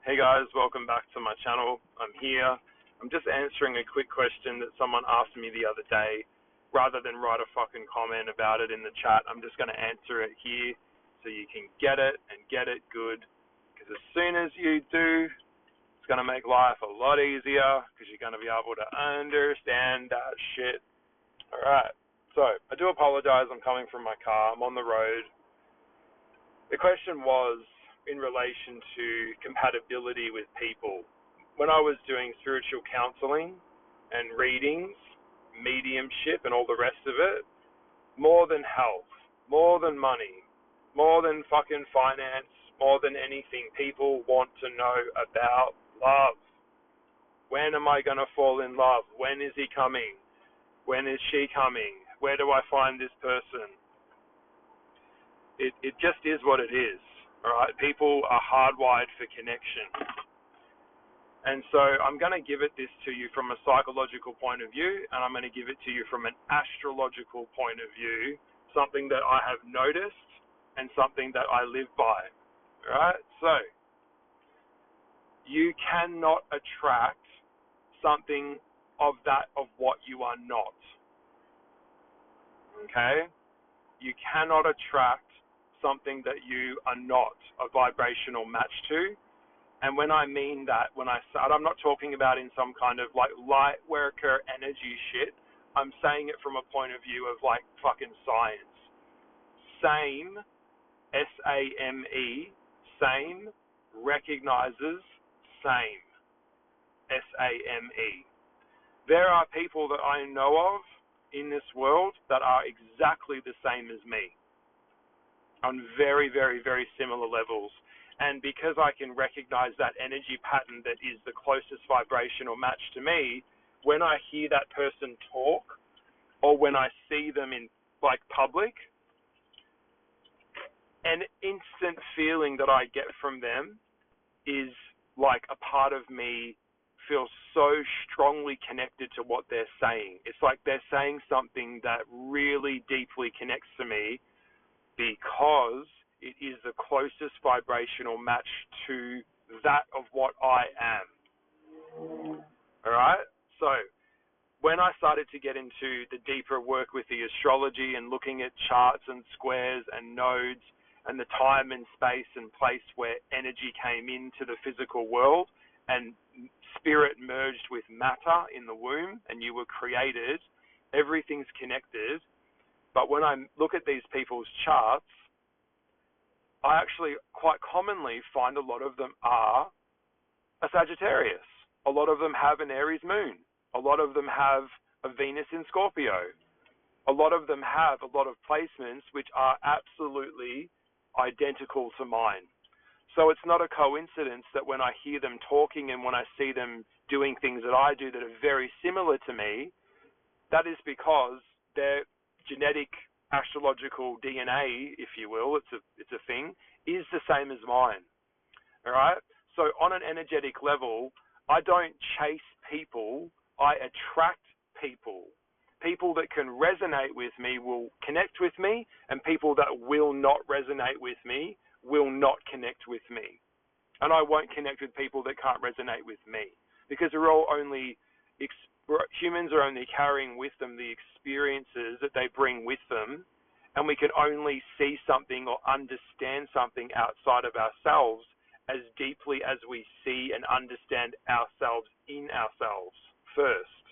Hey guys, welcome back to my channel. I'm here. I'm just answering a quick question that someone asked me the other day. Rather than write a fucking comment about it in the chat, I'm just going to answer it here so you can get it and get it good. Because as soon as you do, it's going to make life a lot easier because you're going to be able to understand that shit. Alright, so I do apologize. I'm coming from my car. I'm on the road. The question was in relation to compatibility with people. When I was doing spiritual counseling and readings, mediumship and all the rest of it, more than health, more than money, more than fucking finance, more than anything, people want to know about love. When am I going to fall in love? When is he coming? When is she coming? Where do I find this person? It just is what it is. All right, people are hardwired for connection. And so I'm going to give this to you from a psychological point of view, and I'm going to give it to you from an astrological point of view, something that I have noticed and something that I live by. All right, so you cannot attract something of what you are not. Okay? You cannot attract something that you are not a vibrational match to. And when I mean that, when I say, I'm not talking about in some kind of like light worker energy shit. I'm saying it from a point of view of like fucking science. Same, S-A-M-E, same, recognizes same, S-A-M-E. There are people that I know of in this world that are exactly the same as me on very, very, very similar levels. And because I can recognize that energy pattern that is the closest vibrational match to me, when I hear that person talk or when I see them in like public, an instant feeling that I get from them is like a part of me feels so strongly connected to what they're saying. It's like they're saying something that really deeply connects to me, because it is the closest vibrational match to that of what I am. All right? So when I started to get into the deeper work with the astrology and looking at charts and squares and nodes and the time and space and place where energy came into the physical world and spirit merged with matter in the womb and you were created, everything's connected. But when I look at these people's charts, I actually quite commonly find a lot of them are a Sagittarius. A lot of them have an Aries moon. A lot of them have a Venus in Scorpio. A lot of them have a lot of placements which are absolutely identical to mine. So it's not a coincidence that when I hear them talking and when I see them doing things that I do that are very similar to me, that is because they're genetic astrological DNA, if you will, it's a thing, is the same as mine. All right? So on an energetic level, I don't chase people, I attract people. People that can resonate with me will connect with me, and people that will not resonate with me will not connect with me. And I won't connect with people that can't resonate with me, because we're all only humans are only carrying with them the experiences that they bring with them, and we can only see something or understand something outside of ourselves as deeply as we see and understand ourselves in ourselves first.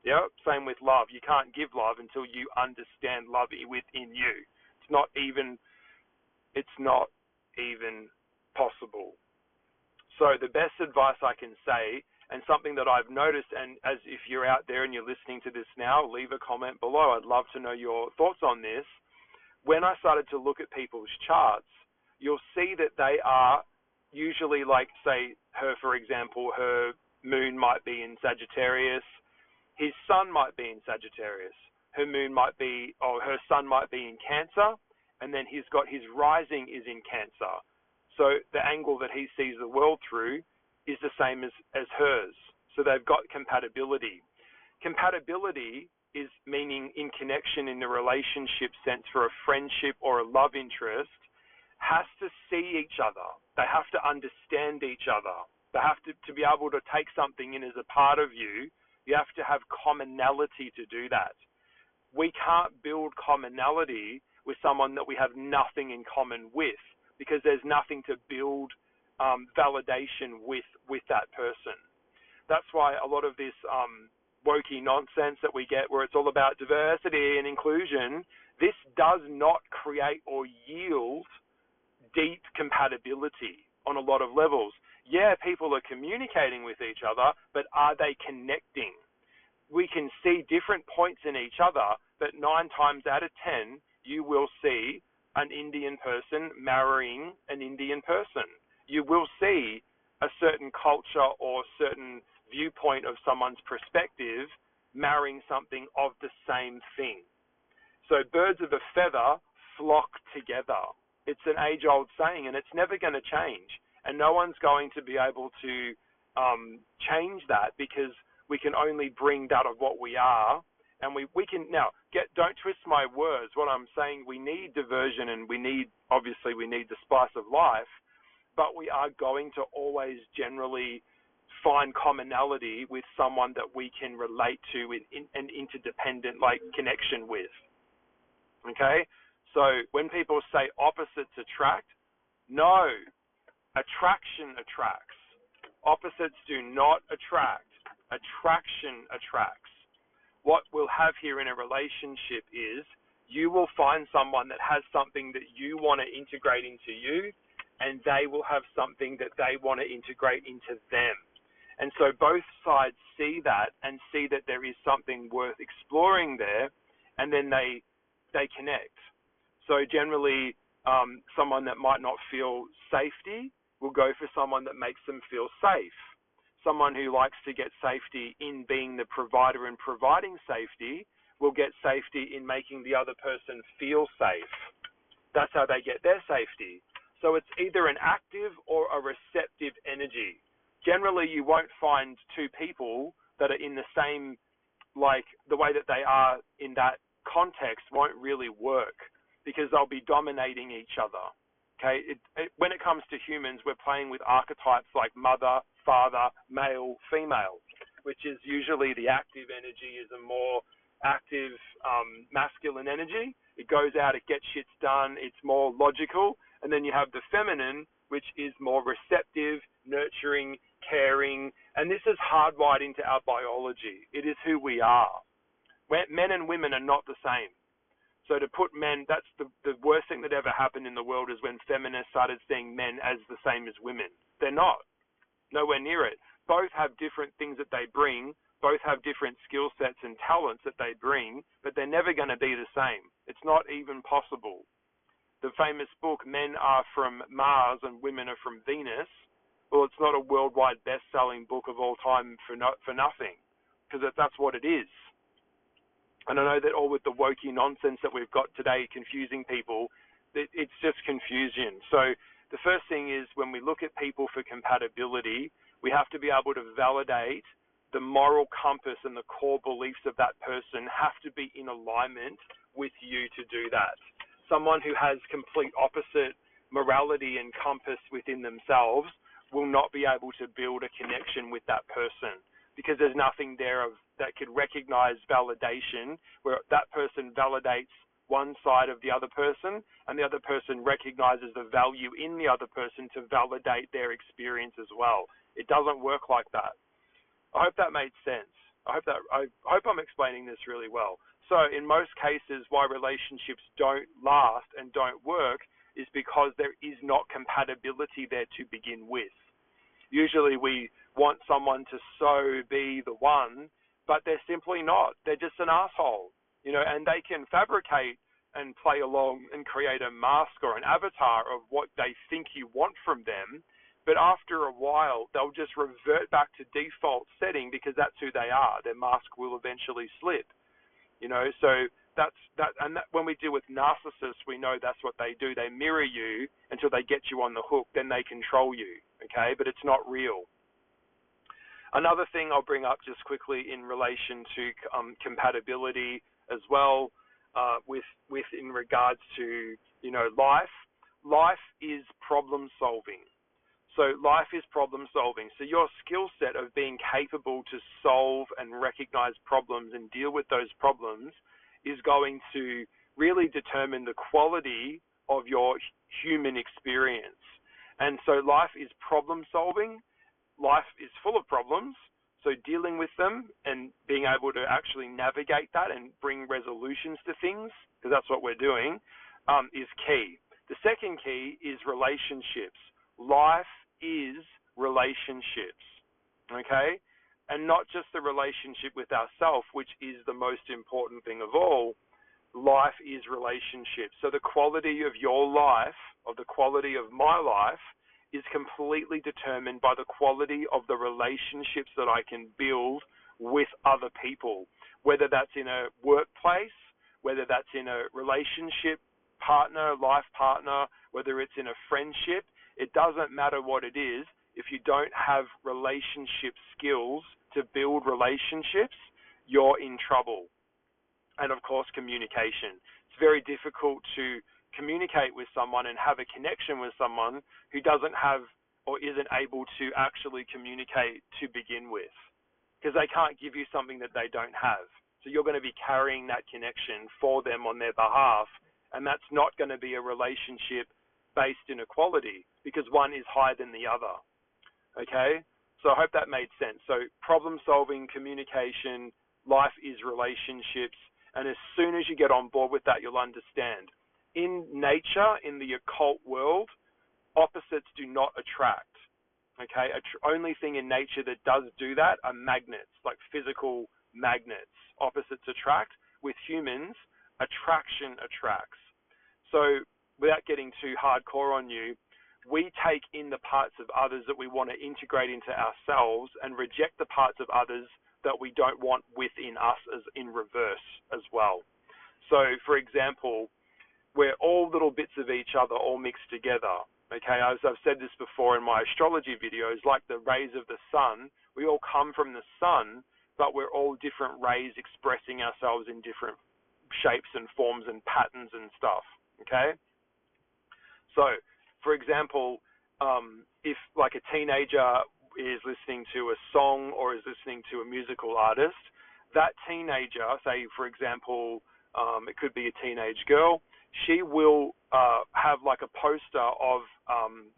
Yeah, same with love. You can't give love until you understand love within you. It's not even possible. So the best advice I can say, and something that I've noticed, and as if you're out there and you're listening to this now, leave a comment below. I'd love to know your thoughts on this. When I started to look at people's charts, you'll see that they are usually, like, say, for example, her moon might be in Sagittarius, his sun might be in Sagittarius, her moon might be, or her sun might be in Cancer, and then he's got his rising is in Cancer. So the angle that he sees the world through is the same as hers. So they've got compatibility. Compatibility is meaning in connection in the relationship sense for a friendship or a love interest, has to see each other. They have to understand each other. They have to be able to take something in as a part of you. You have to have commonality to do that. We can't build commonality with someone that we have nothing in common with, because there's nothing to build validation with that person. That's why a lot of this wokey nonsense that we get, where it's all about diversity and inclusion, this does not create or yield deep compatibility on a lot of levels. Yeah, people are communicating with each other, but are they connecting? We can see different points in each other, but 9 times out of 10, you will see an Indian person marrying an Indian person. You will see a certain culture or certain viewpoint of someone's perspective marrying something of the same thing. So birds of a feather flock together. It's an age-old saying, and it's never going to change. And no one's going to be able to change that, because we can only bring that of what we are. And we can, now, don't twist my words. What I'm saying, we need diversion, and obviously we need the spice of life, but we are going to always generally find commonality with someone that we can relate to in an interdependent connection with. Okay? So when people say opposites attract, no, attraction attracts. Opposites do not attract. Attraction attracts. What we'll have here in a relationship is you will find someone that has something that you want to integrate into you, and they will have something that they want to integrate into them. And so both sides see that and see that there is something worth exploring there, and then they connect. So generally, someone that might not feel safety will go for someone that makes them feel safe. Someone who likes to get safety in being the provider and providing safety will get safety in making the other person feel safe. That's how they get their safety. So it's either an active or a receptive energy. Generally, you won't find two people that are in the same, the way that they are in that context won't really work, because they'll be dominating each other. Okay, when it comes to humans, we're playing with archetypes like mother, father, male, female, which is usually the active energy is a more active masculine energy. It goes out, it gets shit done, it's more logical. And then you have the feminine, which is more receptive, nurturing, caring, and this is hardwired into our biology. It is who we are. Men and women are not the same. So to put men, that's the worst thing that ever happened in the world, is when feminists started seeing men as the same as women. They're not. Nowhere near it. Both have different things that they bring. Both have different skill sets and talents that they bring, but they're never going to be the same. It's not even possible. The famous book, Men Are From Mars and Women Are From Venus, well, it's not a worldwide best-selling book of all time for nothing, because that's what it is. And I know that all with the wokey nonsense that we've got today confusing people, it's just confusion. So the first thing is, when we look at people for compatibility, we have to be able to validate the moral compass and the core beliefs of that person have to be in alignment with you to do that. Someone who has complete opposite morality and compass within themselves will not be able to build a connection with that person, because there's nothing there that could recognize validation, where that person validates one side of the other person, and the other person recognizes the value in the other person to validate their experience as well. It doesn't work like that. I hope that made sense. I hope I'm explaining this really well. So in most cases, why relationships don't last and don't work is because there is not compatibility there to begin with. Usually we want someone to so be the one, but they're simply not. They're just an asshole, and they can fabricate and play along and create a mask or an avatar of what they think you want from them. But after a while, they'll just revert back to default setting, because that's who they are. Their mask will eventually slip, So when we deal with narcissists, we know that's what they do. They mirror you until they get you on the hook. Then they control you. Okay, but it's not real. Another thing I'll bring up just quickly in relation to compatibility as well, with in regards to life. Life is problem solving. So life is problem solving. So your skill set of being capable to solve and recognize problems and deal with those problems is going to really determine the quality of your human experience. And so life is problem solving. Life is full of problems. So dealing with them and being able to actually navigate that and bring resolutions to things, because that's what we're doing, is key. The second key is relationships. Life is relationships, okay? And not just the relationship with ourselves, which is the most important thing of all. Life is relationships. So the quality of your life, or the quality of my life, is completely determined by the quality of the relationships that I can build with other people, whether that's in a workplace, whether that's in a relationship partner, life partner, whether it's in a friendship. It doesn't matter what it is. If you don't have relationship skills to build relationships, you're in trouble. And of course, communication. It's very difficult to communicate with someone and have a connection with someone who doesn't have or isn't able to actually communicate to begin with, because they can't give you something that they don't have. So you're going to be carrying that connection for them on their behalf, and that's not going to be a relationship based in equality, because one is higher than the other. Okay? So I hope that made sense. So problem solving, communication, life is relationships, and as soon as you get on board with that, you'll understand. In nature, in the occult world, opposites do not attract. Okay, only thing in nature that does do that are magnets, like physical magnets. Opposites attract. With humans, attraction attracts. So without getting too hardcore on you, we take in the parts of others that we want to integrate into ourselves and reject the parts of others that we don't want within us, as in reverse as well. So, for example, we're all little bits of each other all mixed together. Okay, as I've said this before in my astrology videos, like the rays of the sun, we all come from the sun, but we're all different rays expressing ourselves in different shapes and forms and patterns and stuff. Okay? So, for example, if like a teenager is listening to a song or is listening to a musical artist, that teenager, say for example, it could be a teenage girl, she will have like a poster of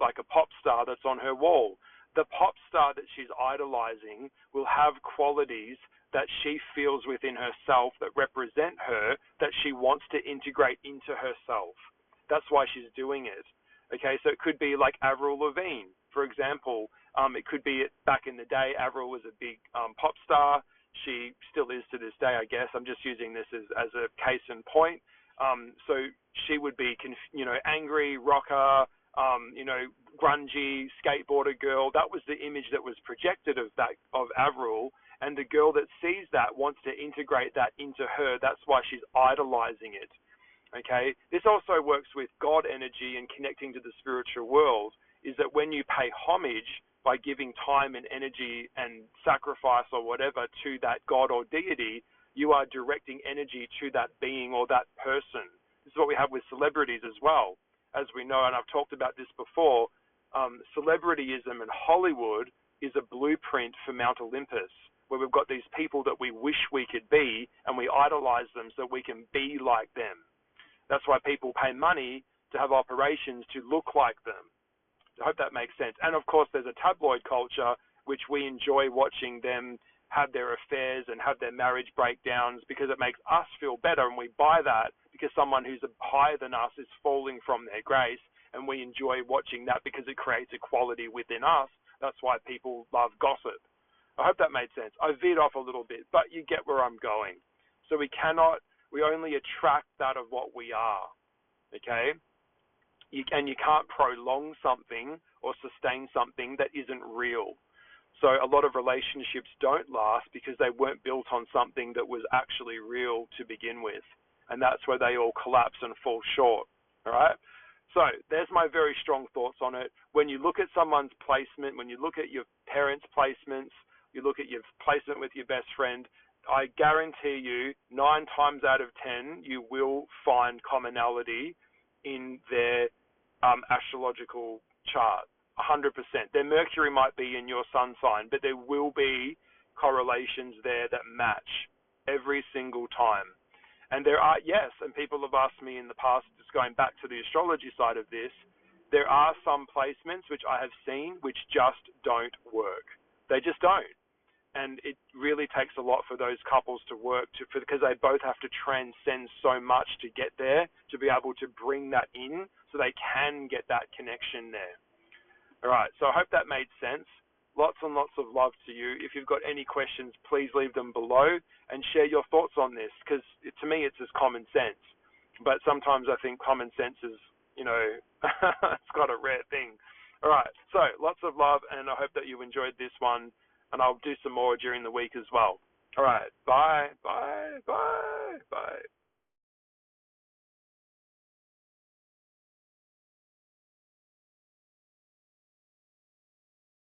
like a pop star that's on her wall. The pop star that she's idolizing will have qualities that she feels within herself that represent her, that she wants to integrate into herself. That's why she's doing it. Okay, so it could be like Avril Lavigne, for example. It could be back in the day, Avril was a big pop star. She still is to this day, I guess. I'm just using this as a case in point. So she would be, angry, rocker, grungy, skateboarder girl. That was the image that was projected of Avril. And the girl that sees that wants to integrate that into her. That's why she's idolizing it. Okay. This also works with God energy and connecting to the spiritual world, is that when you pay homage by giving time and energy and sacrifice or whatever to that God or deity, you are directing energy to that being or that person. This is what we have with celebrities as well. As we know, and I've talked about this before, celebrityism in Hollywood is a blueprint for Mount Olympus, where we've got these people that we wish we could be, and we idolize them so we can be like them. That's why people pay money to have operations to look like them. I hope that makes sense. And of course, there's a tabloid culture, which we enjoy watching them have their affairs and have their marriage breakdowns, because it makes us feel better, and we buy that because someone who's higher than us is falling from their grace, and we enjoy watching that because it creates equality within us. That's why people love gossip. I hope that made sense. I veered off a little bit, but you get where I'm going. So we only attract that of what we are, okay? And you can't prolong something or sustain something that isn't real. So a lot of relationships don't last because they weren't built on something that was actually real to begin with. And that's where they all collapse and fall short, all right? So there's my very strong thoughts on it. When you look at someone's placement, when you look at your parents' placements, you look at your placement with your best friend, I guarantee you 9 times out of 10, you will find commonality in their astrological chart. 100%. Their Mercury might be in your sun sign, but there will be correlations there that match every single time. And there are, yes, and people have asked me in the past, just going back to the astrology side of this, there are some placements which I have seen which just don't work. They just don't. And it really takes a lot for those couples to work because they both have to transcend so much to get there, to be able to bring that in so they can get that connection there. All right, so I hope that made sense. Lots and lots of love to you. If you've got any questions, please leave them below and share your thoughts on this, because to me it's just common sense. But sometimes I think common sense is, it's got a rare thing. All right, so lots of love, and I hope that you enjoyed this one, and I'll do some more during the week as well. All right, bye, bye, bye, bye.